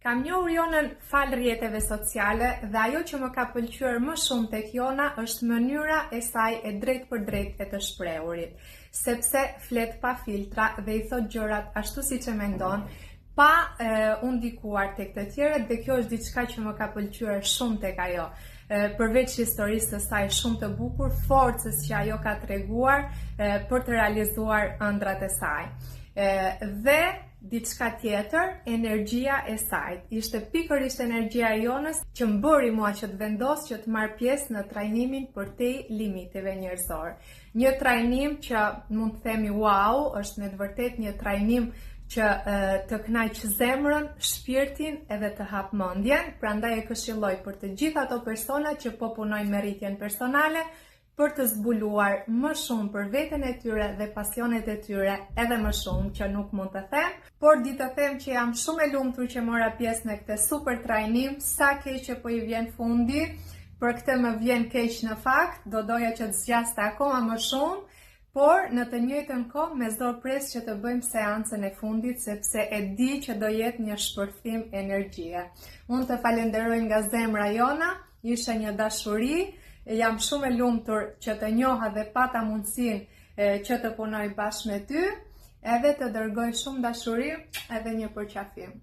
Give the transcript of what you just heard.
Kam njohur Jonën fal rrjeteve sociale dhe ajo që më ka pëlqyer më shumë tek Jona është mënyra e saj e drejt për drejt e të shprehurit, sepse flet pa filtra dhe i thot gjërat ashtu siç e mendon, pa u ndikuar tek të tjerët, dhe kjo është diçka që më ka pëlqyer shumë tek ajo. Përveç historisë së saj shumë të bukur, forcës që ajo ka treguar për të realizuar ëndrat e saj. Dhe diçka tjetër, energjia e saj. Ishte pikërisht energjia e Jonës që më bëri mua që të vendos që të marr pjesë në trajnimin përtej limiteve njerëzor. Një trajnim që mund të themi wow, është me të vërtetë një trajnim që të kënaq zemrën, shpirtin edhe të hap mendjen. Prandaj e këshilloj për të gjithë ato persona që po punojnë me rritjen personale për të zbuluar më shumë për veten e tyre dhe pasionet e tyre, edhe më shumë që nuk mund të them, por di të them që jam shumë e lumtur që mora pjesë në këtë super trajnim. Sa keq që po i vjen fundi, për këtë më vjen keq në fakt, do doja që të zgjaste akoma më shumë. Por në të njëjtën kohë me zor pres që të bëjmë seancën e fundit, sepse e di që do jetë një shpërthim energjie. Unë të falenderoj nga zemra Jona, ishe një dashuri, jam shumë e lumtur që të njoha dhe pata mundësinë që të punoj bashkë me ty, edhe të dërgoj shumë dashuri edhe një përqafim.